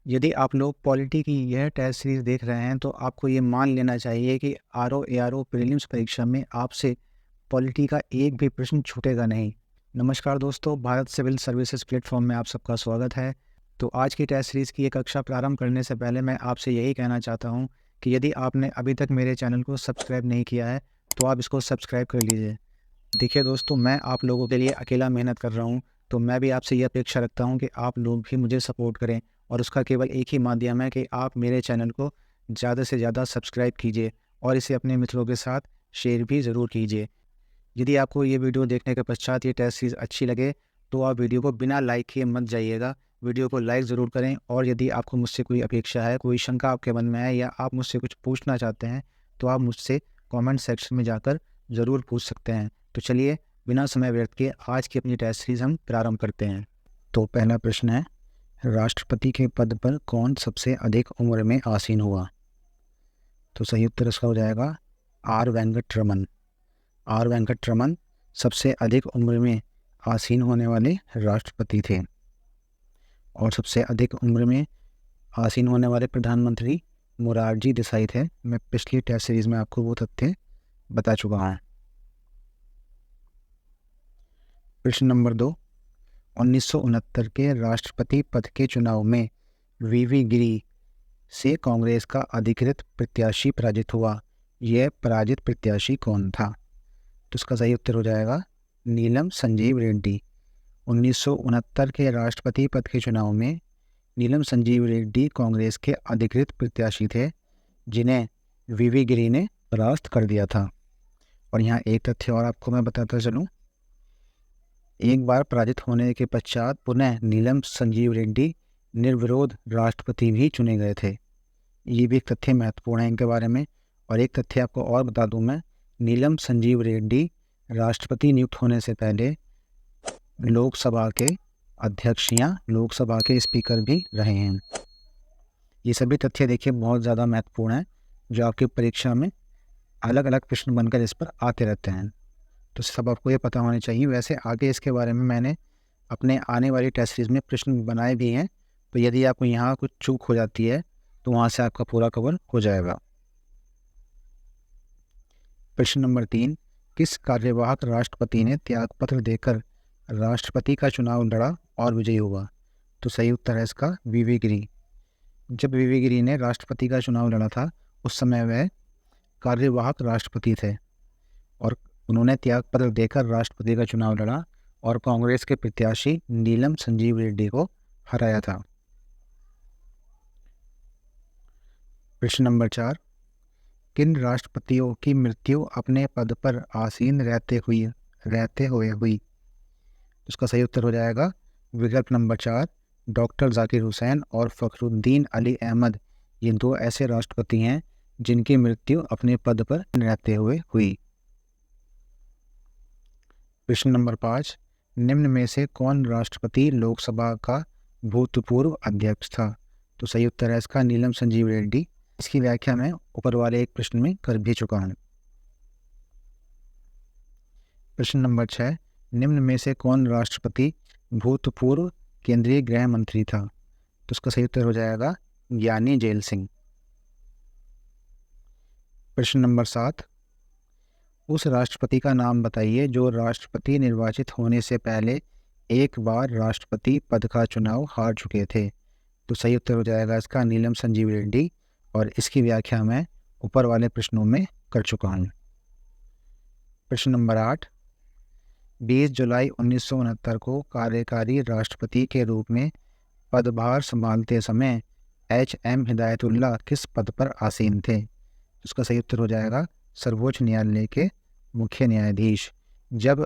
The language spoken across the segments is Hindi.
यदि आप लोग पॉलिटी की यह टेस्ट सीरीज़ देख रहे हैं तो आपको ये मान लेना चाहिए कि आरओ एआरओ प्रीलिम्स परीक्षा में आपसे पॉलिटी का एक भी प्रश्न छूटेगा नहीं। नमस्कार दोस्तों, भारत सिविल सर्विसेज प्लेटफॉर्म में आप सबका स्वागत है। तो आज की टेस्ट सीरीज़ की ये कक्षा प्रारंभ करने से पहले मैं आपसे यही कहना चाहता हूँ कि यदि आपने अभी तक मेरे चैनल को सब्सक्राइब नहीं किया है तो आप इसको सब्सक्राइब कर लीजिए। देखिए दोस्तों, मैं आप लोगों के लिए अकेला मेहनत कर रहा हूँ, तो मैं भी आपसे ये अपेक्षा रखता हूँ कि आप लोग भी मुझे सपोर्ट करें और उसका केवल एक ही माध्यम है कि आप मेरे चैनल को ज़्यादा से ज़्यादा सब्सक्राइब कीजिए और इसे अपने मित्रों के साथ शेयर भी ज़रूर कीजिए। यदि आपको ये वीडियो देखने के पश्चात ये टेस्ट सीरीज़ अच्छी लगे तो आप वीडियो को बिना लाइक किए मत जाइएगा। वीडियो को लाइक ज़रूर करें और यदि आपको मुझसे कोई अपेक्षा है, कोई शंका आपके मन में है या आप मुझसे कुछ पूछना चाहते हैं तो आप मुझसे कमेंट सेक्शन में जाकर ज़रूर पूछ सकते हैं। तो चलिए बिना समय व्यर्थ किए आज की अपनी टेस्ट सीरीज़ हम प्रारंभ करते हैं। तो पहला प्रश्न है, राष्ट्रपति के पद पर कौन सबसे अधिक उम्र में आसीन हुआ? तो सही उत्तर इसका हो जाएगा आर वेंकट रमन सबसे अधिक उम्र में आसीन होने वाले राष्ट्रपति थे। और सबसे अधिक उम्र में आसीन होने वाले प्रधानमंत्री मोरारजी देसाई थे। मैं पिछली टेस्ट सीरीज में आपको वो तथ्य बता चुका हूँ। प्रश्न नंबर 2, 1969 के राष्ट्रपति पद के चुनाव में वीवी गिरी से कांग्रेस का अधिकृत प्रत्याशी पराजित हुआ। यह पराजित प्रत्याशी कौन था? तो इसका सही उत्तर हो जाएगा नीलम संजीव रेड्डी। 1969 के राष्ट्रपति पद के चुनाव में नीलम संजीव रेड्डी कांग्रेस के अधिकृत प्रत्याशी थे, जिन्हें वीवी गिरी ने परास्त कर दिया था। और यहाँ एक तथ्य और आपको मैं बताता चलूँ, एक बार पराजित होने के पश्चात पुनः नीलम संजीव रेड्डी निर्विरोध राष्ट्रपति भी चुने गए थे। ये भी एक तथ्य महत्वपूर्ण है इनके बारे में। और एक तथ्य आपको और बता दूं मैं, नीलम संजीव रेड्डी राष्ट्रपति नियुक्त होने से पहले लोकसभा के अध्यक्ष या लोकसभा के स्पीकर भी रहे हैं। ये सभी तथ्य देखिए बहुत ज़्यादा महत्वपूर्ण है, जो आपकी परीक्षा में अलग अलग प्रश्न बनकर इस पर आते रहते हैं। तो सब आपको ये पता होना चाहिए। वैसे आगे इसके बारे में मैंने अपने आने वाली टेस्ट सीरीज में प्रश्न बनाए भी हैं, तो यदि आपको यहाँ कुछ चूक हो जाती है तो वहाँ से आपका पूरा कवर हो जाएगा। प्रश्न नंबर 3, किस कार्यवाहक राष्ट्रपति ने त्यागपत्र देकर राष्ट्रपति का चुनाव लड़ा और विजयी हुआ? तो सही उत्तर है इसका वीवी गिरी। जब वीवी गिरी ने राष्ट्रपति का चुनाव लड़ा था उस समय वह कार्यवाहक राष्ट्रपति थे और उन्होंने त्यागपत्र देकर राष्ट्रपति का चुनाव लड़ा और कांग्रेस के प्रत्याशी नीलम संजीव रेड्डी को हराया था। प्रश्न नंबर 4, किन राष्ट्रपतियों की मृत्यु अपने पद पर आसीन रहते हुए हुई? उसका सही उत्तर हो जाएगा विकल्प नंबर 4, डॉक्टर जाकिर हुसैन और फखरुद्दीन अली अहमद। ये दो ऐसे राष्ट्रपति हैं जिनकी मृत्यु अपने पद पर रहते हुए हुई। प्रश्न नंबर 5, निम्न में से कौन राष्ट्रपति लोकसभा का भूतपूर्व अध्यक्ष था? तो सही उत्तर है इसका नीलम संजीव रेड्डी। इसकी व्याख्या मैं ऊपर वाले एक प्रश्न में कर भी चुका हूँ। प्रश्न नंबर 6, निम्न में से कौन राष्ट्रपति भूतपूर्व केंद्रीय गृह मंत्री था? तो उसका सही उत्तर हो जाएगा ज्ञानी जेल सिंह। प्रश्न नंबर 7, उस राष्ट्रपति का नाम बताइए जो राष्ट्रपति निर्वाचित होने से पहले एक बार राष्ट्रपति पद का चुनाव हार चुके थे। तो सही उत्तर हो जाएगा इसका नीलम संजीव रेड्डी और इसकी व्याख्या मैं ऊपर वाले प्रश्नों में कर चुका हूँ। प्रश्न नंबर 8, 20 जुलाई 1969 को कार्यकारी राष्ट्रपति के रूप में पदभार संभालते समय एच.एम. हिदायतुल्लाह किस पद पर आसीन थे? उसका सही उत्तर हो जाएगा सर्वोच्च न्यायालय के मुख्य न्यायाधीश। जब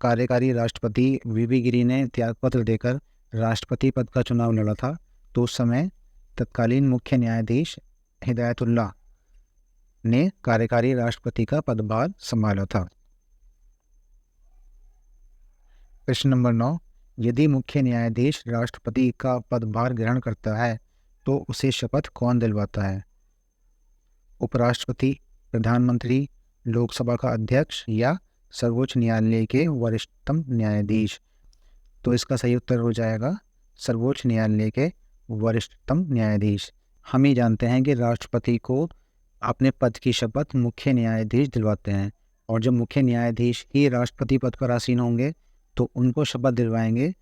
कार्यकारी राष्ट्रपति वीवी गिरी ने त्यागपत्र देकर राष्ट्रपति पद का चुनाव लड़ा था तो उस समय तत्कालीन मुख्य न्यायाधीश हिदायतुल्लाह ने कार्यकारी राष्ट्रपति का पदभार संभाला था। प्रश्न नंबर 9, यदि मुख्य न्यायाधीश राष्ट्रपति का पदभार ग्रहण करता है तो उसे शपथ कौन दिलवाता है? उपराष्ट्रपति, प्रधानमंत्री, लोकसभा का अध्यक्ष या सर्वोच्च न्यायालय के वरिष्ठतम न्यायाधीश? तो इसका सही उत्तर हो जाएगा सर्वोच्च न्यायालय के वरिष्ठतम न्यायाधीश। हम ही जानते हैं कि राष्ट्रपति को अपने पद की शपथ मुख्य न्यायाधीश दिलवाते हैं, और जब मुख्य न्यायाधीश ही राष्ट्रपति पद पर आसीन होंगे तो उनको शपथ दिलवाएंगे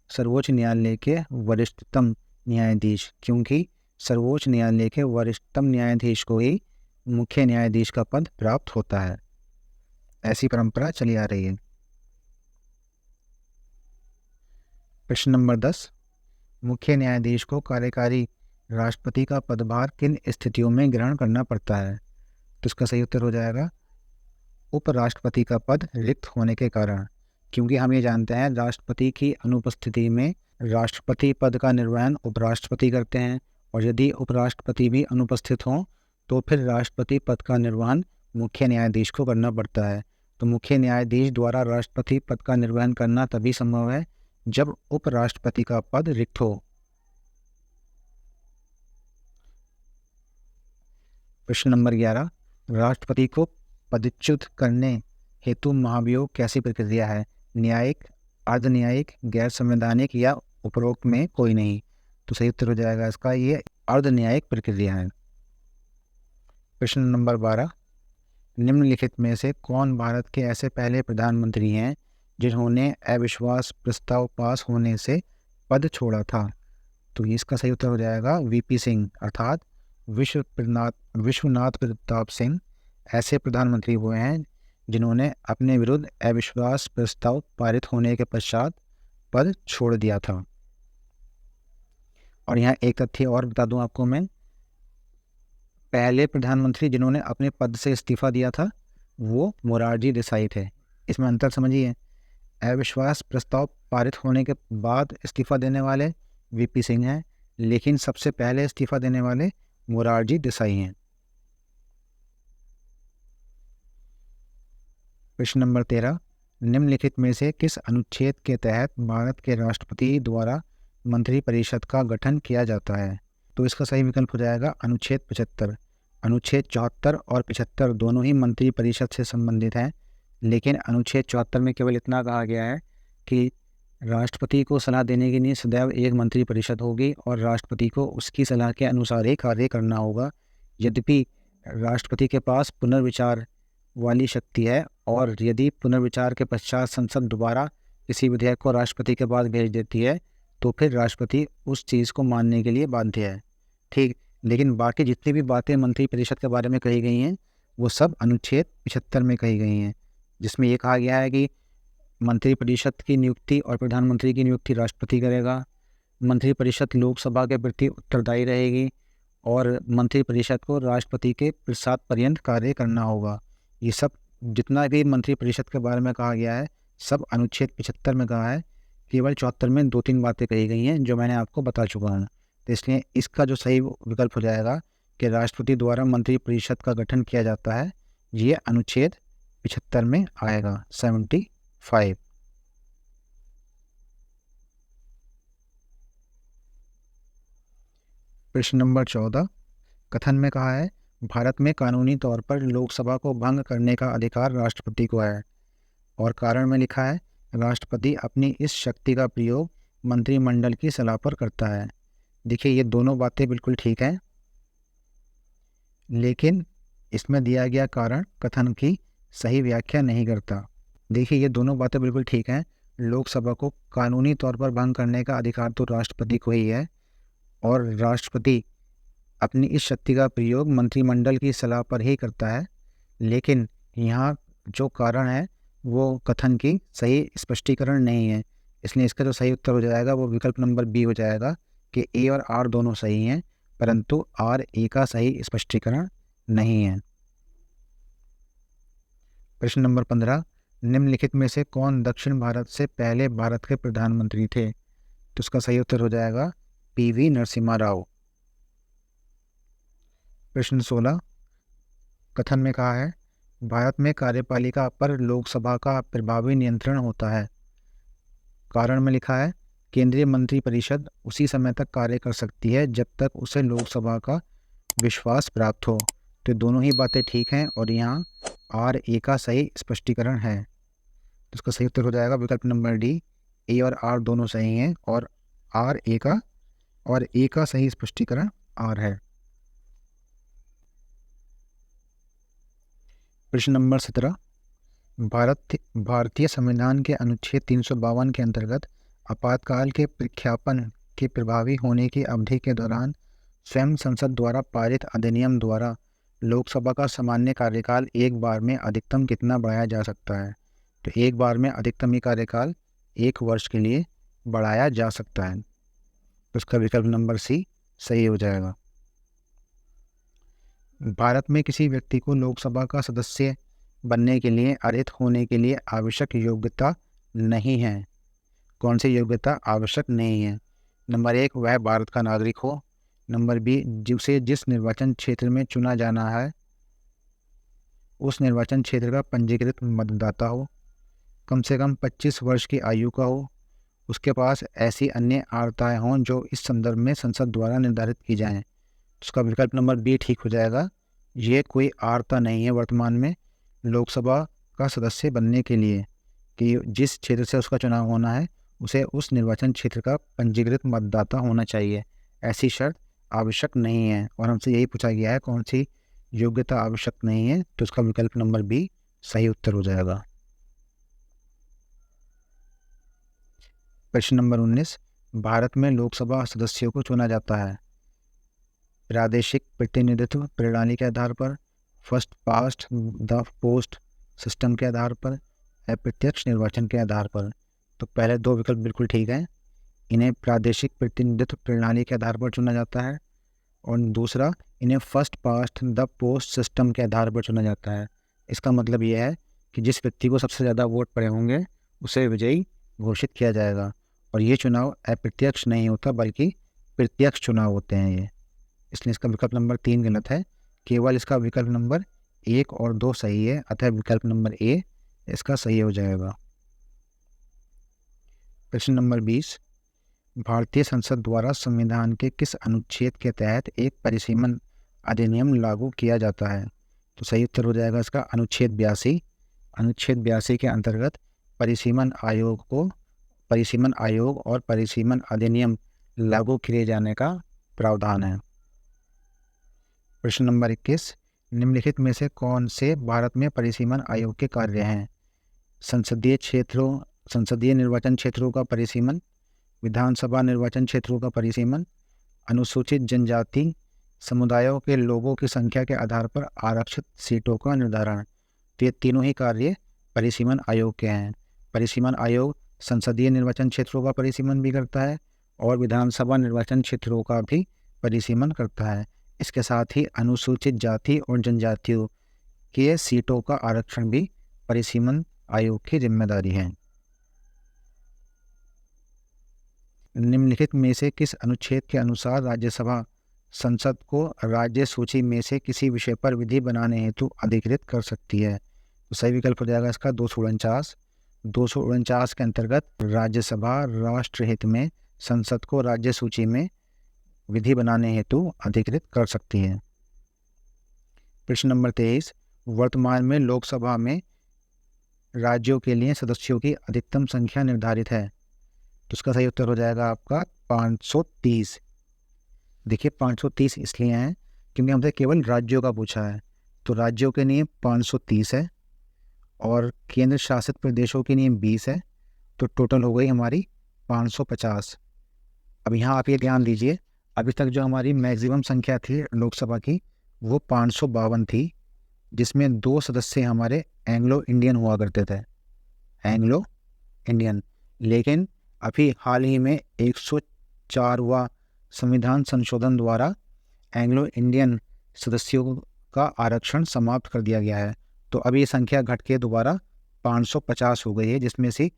सर्वोच्च न्यायालय के वरिष्ठतम न्यायाधीश, क्योंकि सर्वोच्च न्यायालय के वरिष्ठतम न्यायाधीश को ही मुख्य न्यायाधीश का पद प्राप्त होता है। ऐसी परंपरा चली आ रही है। प्रश्न नंबर 10, मुख्य न्यायाधीश को कार्यकारी राष्ट्रपति का पदभार किन स्थितियों में ग्रहण करना पड़ता है? तो इसका सही उत्तर हो जाएगा उपराष्ट्रपति का पद रिक्त होने के कारण, क्योंकि हम ये जानते हैं राष्ट्रपति की अनुपस्थिति में राष्ट्रपति पद का निर्वहन उपराष्ट्रपति करते हैं, और यदि उपराष्ट्रपति भी अनुपस्थित हों तो फिर राष्ट्रपति पद का निर्वहन मुख्य न्यायाधीश को करना पड़ता है। तो मुख्य न्यायाधीश द्वारा राष्ट्रपति पद का निर्वहन करना तभी संभव है जब उपराष्ट्रपति का पद रिक्त हो। प्रश्न नंबर 11, राष्ट्रपति को पदच्युत करने हेतु महाभियोग कैसी प्रक्रिया है? न्यायिक, अर्धन्यायिक, गैर संवैधानिक या उपरोक्त में कोई नहीं? तो सही उत्तर हो जाएगा इसका ये अर्धन्यायिक प्रक्रिया है। प्रश्न नंबर 12, निम्नलिखित में से कौन भारत के ऐसे पहले प्रधानमंत्री हैं जिन्होंने अविश्वास प्रस्ताव पास होने से पद छोड़ा था? तो इसका सही उत्तर हो जाएगा वीपी सिंह, अर्थात विश्वनाथ प्रताप सिंह ऐसे प्रधानमंत्री हुए हैं जिन्होंने अपने विरुद्ध अविश्वास प्रस्ताव पारित होने के पश्चात पद छोड़ दिया था। और यहाँ एक तथ्य और बता दूं आपको मैं, पहले प्रधानमंत्री जिन्होंने अपने पद से इस्तीफा दिया था वो मोरारजी देसाई थे। इसमें अंतर समझिए, अविश्वास प्रस्ताव पारित होने के बाद इस्तीफा देने वाले वीपी सिंह हैं, लेकिन सबसे पहले इस्तीफा देने वाले मोरारजी देसाई हैं। प्रश्न नंबर 13, निम्नलिखित में से किस अनुच्छेद के तहत भारत के राष्ट्रपति द्वारा मंत्रिपरिषद का गठन किया जाता है? तो इसका सही विकल्प हो जाएगा अनुच्छेद 75। अनुच्छेद 74 और 75 दोनों ही मंत्रिपरिषद से संबंधित हैं, लेकिन अनुच्छेद 74 में केवल इतना कहा गया है कि राष्ट्रपति को सलाह देने के लिए सदैव एक मंत्रिपरिषद होगी और राष्ट्रपति को उसकी सलाह के अनुसार ही कार्य करना होगा। यद्यपि राष्ट्रपति के पास पुनर्विचार वाली शक्ति है, और यदि पुनर्विचार के पश्चात संसद दोबारा किसी विधेयक को राष्ट्रपति के पास भेज देती है तो फिर राष्ट्रपति उस चीज़ को मानने के लिए बाध्य है। ठीक, लेकिन बाकी जितनी भी बातें मंत्रिपरिषद के बारे में कही गई हैं वो सब अनुच्छेद 75 में कही गई हैं, जिसमें ये कहा गया है कि मंत्रिपरिषद की नियुक्ति और प्रधानमंत्री की नियुक्ति राष्ट्रपति करेगा, मंत्रिपरिषद लोकसभा के प्रति उत्तरदायी रहेगी और मंत्रिपरिषद को राष्ट्रपति के प्रसाद पर्यंत कार्य करना होगा। ये सब जितना भी मंत्रिपरिषद के बारे में कहा गया है सब अनुच्छेद 75 में कहा है। केवल 74 में 2-3 बातें कही गई हैं जो मैंने आपको बता चुका हूँ। तो इसलिए इसका जो सही विकल्प हो जाएगा कि राष्ट्रपति द्वारा मंत्रिपरिषद का गठन किया जाता है, ये अनुच्छेद 75 में आएगा, 75। प्रश्न नंबर 14, कथन में कहा है भारत में कानूनी तौर पर लोकसभा को भंग करने का अधिकार राष्ट्रपति को है, और कारण में लिखा है राष्ट्रपति अपनी इस शक्ति का प्रयोग मंत्रिमंडल की सलाह पर करता है। देखिए ये दोनों बातें बिल्कुल ठीक हैं, लेकिन इसमें दिया गया कारण कथन की सही व्याख्या नहीं करता। देखिए ये दोनों बातें बिल्कुल ठीक हैं, लोकसभा को कानूनी तौर पर भंग करने का अधिकार तो राष्ट्रपति को ही है, और राष्ट्रपति अपनी इस शक्ति का प्रयोग मंत्रिमंडल की सलाह पर ही करता है, लेकिन यहाँ जो कारण है वो कथन की सही स्पष्टीकरण नहीं है। इसलिए इसका जो सही उत्तर हो जाएगा वो विकल्प नंबर बी हो जाएगा कि ए और आर दोनों सही हैं, परंतु आर ए का सही स्पष्टीकरण नहीं है। प्रश्न नंबर 15, निम्नलिखित में से कौन दक्षिण भारत से पहले भारत के प्रधानमंत्री थे? तो इसका सही उत्तर हो जाएगा पीवी नरसिम्हा राव। प्रश्न 16, कथन में कहा है भारत में कार्यपालिका पर लोकसभा का प्रभावी नियंत्रण होता है। कारण में लिखा है केंद्रीय मंत्रिपरिषद उसी समय तक कार्य कर सकती है जब तक उसे लोकसभा का विश्वास प्राप्त हो। तो दोनों ही बातें ठीक हैं और यहाँ आर ए का सही स्पष्टीकरण है। तो इसका सही उत्तर हो जाएगा विकल्प नंबर डी, ए और आर दोनों सही हैं और आर ए का और ए का सही स्पष्टीकरण आर है। प्रश्न नंबर 17, भारतीय संविधान के अनुच्छेद 352 के अंतर्गत आपातकाल के प्रख्यापन के प्रभावी होने की अवधि के दौरान स्वयं संसद द्वारा पारित अधिनियम द्वारा लोकसभा का सामान्य कार्यकाल एक बार में अधिकतम कितना बढ़ाया जा सकता है? तो एक बार में अधिकतम ही कार्यकाल 1 वर्ष के लिए बढ़ाया जा सकता है। तो उसका विकल्प नंबर सी सही हो जाएगा। भारत में किसी व्यक्ति को लोकसभा का सदस्य बनने के लिए अर्हत होने के लिए आवश्यक योग्यता नहीं है। कौन सी योग्यता आवश्यक नहीं है? नंबर 1, वह भारत का नागरिक हो। नंबर बी, जिसे जिस निर्वाचन क्षेत्र में चुना जाना है उस निर्वाचन क्षेत्र का पंजीकृत मतदाता हो, कम से कम 25 वर्ष की आयु का हो, उसके पास ऐसी अन्य आर्हताएँ हों जो इस संदर्भ में संसद द्वारा निर्धारित की जाएं। उसका विकल्प नंबर बी ठीक हो जाएगा। ये कोई आर्हता नहीं है वर्तमान में लोकसभा का सदस्य बनने के लिए कि जिस क्षेत्र से उसका चुनाव होना है उसे उस निर्वाचन क्षेत्र का पंजीकृत मतदाता होना चाहिए। ऐसी शर्त आवश्यक नहीं है और हमसे यही पूछा गया है कौन सी योग्यता आवश्यक नहीं है, तो उसका विकल्प नंबर बी सही उत्तर हो जाएगा। प्रश्न नंबर 19, भारत में लोकसभा सदस्यों को चुना जाता है प्रादेशिक प्रतिनिधित्व प्रणाली के आधार पर, first past the post system के आधार पर, अप्रत्यक्ष निर्वाचन के आधार पर। तो पहले दो विकल्प बिल्कुल ठीक हैं। इन्हें प्रादेशिक प्रतिनिधित्व प्रणाली के आधार पर चुना जाता है और दूसरा इन्हें first past the post system के आधार पर चुना जाता है। इसका मतलब यह है कि जिस व्यक्ति को सबसे ज़्यादा वोट पड़े होंगे उसे विजयी घोषित किया जाएगा और ये चुनाव अप्रत्यक्ष नहीं होता बल्कि प्रत्यक्ष चुनाव होते हैं ये। इसलिए इसका विकल्प नंबर 3 गलत है। केवल इसका विकल्प नंबर 1 और 2 सही है, अतः विकल्प नंबर ए इसका सही हो जाएगा। प्रश्न नंबर 20, भारतीय संसद द्वारा संविधान के किस अनुच्छेद के तहत एक परिसीमन अधिनियम लागू किया जाता है? तो सही उत्तर हो जाएगा इसका अनुच्छेद 82। अनुच्छेद 82 के अंतर्गत परिसीमन आयोग और परिसीमन अधिनियम लागू किए जाने का प्रावधान है। प्रश्न नंबर 21, निम्नलिखित में से कौन से भारत में परिसीमन आयोग के कार्य हैं? संसदीय निर्वाचन क्षेत्रों का परिसीमन, विधानसभा निर्वाचन क्षेत्रों का परिसीमन, अनुसूचित जनजाति समुदायों के लोगों की संख्या के आधार पर आरक्षित सीटों का निर्धारण। तो ये तीनों ही कार्य परिसीमन आयोग के हैं। परिसीमन आयोग संसदीय निर्वाचन क्षेत्रों का परिसीमन भी करता है और विधानसभा निर्वाचन क्षेत्रों का भी परिसीमन करता है। इसके साथ ही अनुसूचित जाति और जनजातियों के सीटों का आरक्षण भी परिसीमन आयोग की जिम्मेदारी है। निम्नलिखित में से किस अनुच्छेद के अनुसार राज्यसभा संसद को राज्य सूची में से किसी विषय पर विधि बनाने हेतु अधिकृत कर सकती है? तो सही विकल्प हो जाएगा इसका 249। 249 के अंतर्गत राज्यसभा राष्ट्रहित में संसद को राज्य सूची में विधि बनाने हेतु अधिकृत कर सकती है। प्रश्न नंबर 23, वर्तमान में लोकसभा में राज्यों के लिए सदस्यों की अधिकतम संख्या निर्धारित है। तो उसका सही उत्तर हो जाएगा आपका 530। देखिए 530 इसलिए है क्योंकि हमसे केवल राज्यों का पूछा है, तो राज्यों के लिए 530 है और केंद्र शासित प्रदेशों के लिए 20 है, तो टोटल हो गई हमारी 550। अब यहाँ आप ये ध्यान दीजिए, अभी तक जो हमारी मैक्सिमम संख्या थी लोकसभा की वो 552 थी, जिसमें 2 सदस्य हमारे एंग्लो इंडियन हुआ करते थे, एंग्लो इंडियन। लेकिन अभी हाल ही में 104वां संविधान संशोधन द्वारा एंग्लो इंडियन सदस्यों का आरक्षण समाप्त कर दिया गया है, तो अब ये संख्या घट के दोबारा 550 हो गई है, जिसमें से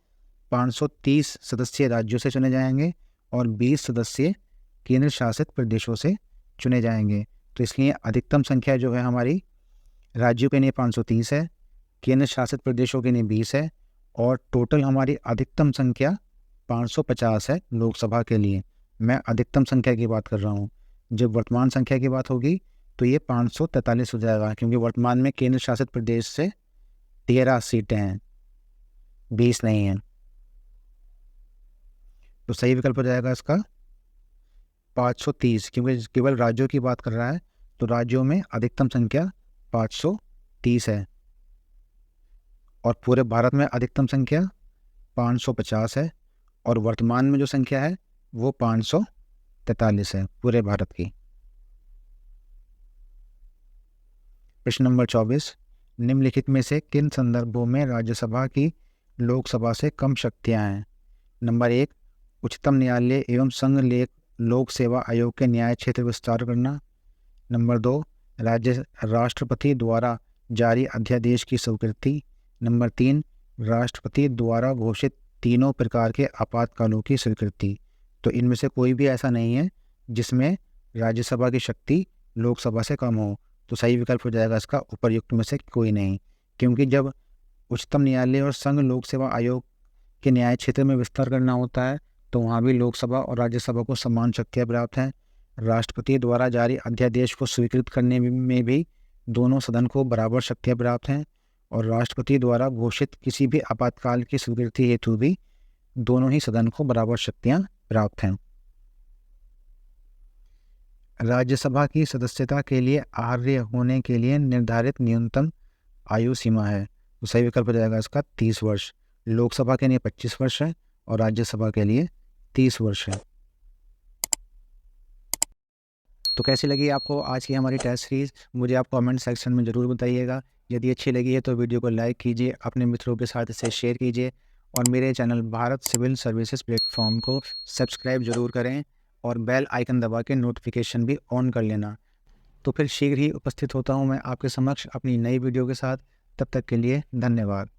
530 सदस्य राज्यों से चुने जाएंगे और 20 सदस्य केंद्र शासित प्रदेशों से चुने जाएंगे। तो इसलिए अधिकतम संख्या जो है हमारी राज्यों के लिए 530 है, केंद्र शासित प्रदेशों के लिए 20 है और टोटल हमारी अधिकतम संख्या 550 है लोकसभा के लिए। मैं अधिकतम संख्या की बात कर रहा हूँ। जब वर्तमान संख्या की बात होगी तो ये 543 हो जाएगा, क्योंकि वर्तमान में केंद्र शासित प्रदेश से 13 सीटें हैं, 20 नहीं हैं। तो सही विकल्प हो जाएगा इसका 530, क्योंकि केवल राज्यों की बात कर रहा है तो राज्यों में अधिकतम संख्या 530 है और पूरे भारत में अधिकतम संख्या 550 है और वर्तमान में जो संख्या है वो 543 है पूरे भारत की। प्रश्न नंबर 24, निम्नलिखित में से किन संदर्भों में राज्यसभा की लोकसभा से कम शक्तियां हैं? नंबर 1, उच्चतम न्यायालय एवं संघ लोक सेवा आयोग के न्याय क्षेत्र विस्तार करना। नंबर 2, राष्ट्रपति द्वारा जारी अध्यादेश की स्वीकृति। नंबर 3, राष्ट्रपति द्वारा घोषित तीनों प्रकार के आपातकालों की स्वीकृति। तो इनमें से कोई भी ऐसा नहीं है जिसमें राज्यसभा की शक्ति लोकसभा से कम हो। तो सही विकल्प हो जाएगा इसका उपर्युक्त में से कोई नहीं, क्योंकि जब उच्चतम न्यायालय और संघ लोक सेवा आयोग के न्याय क्षेत्र में विस्तार करना होता है तो वहाँ भी लोकसभा और राज्यसभा को समान शक्तियाँ प्राप्त हैं। राष्ट्रपति द्वारा जारी अध्यादेश को स्वीकृत करने में भी दोनों सदन को बराबर शक्तियाँ प्राप्त हैं और राष्ट्रपति द्वारा घोषित किसी भी आपातकाल की स्वीकृति हेतु भी दोनों ही सदन को बराबर शक्तियाँ प्राप्त हैं। राज्यसभा की सदस्यता के लिए अर्ह होने के लिए निर्धारित न्यूनतम आयु सीमा है। तो सही विकल्प हो जाएगा इसका 30 वर्ष। लोकसभा के लिए 25 वर्ष है और राज्यसभा के लिए 30 वर्ष है। तो कैसी लगी आपको आज की हमारी टेस्ट सीरीज़? मुझे आप कमेंट सेक्शन में ज़रूर बताइएगा। यदि अच्छी लगी है तो वीडियो को लाइक कीजिए, अपने मित्रों के साथ इसे शेयर कीजिए और मेरे channel Bharat civil services platform को सब्सक्राइब ज़रूर करें और बेल आइकन दबा के नोटिफिकेशन भी ऑन कर लेना। तो फिर शीघ्र ही उपस्थित होता हूँ मैं आपके समक्ष अपनी नई वीडियो के साथ। तब तक के लिए धन्यवाद।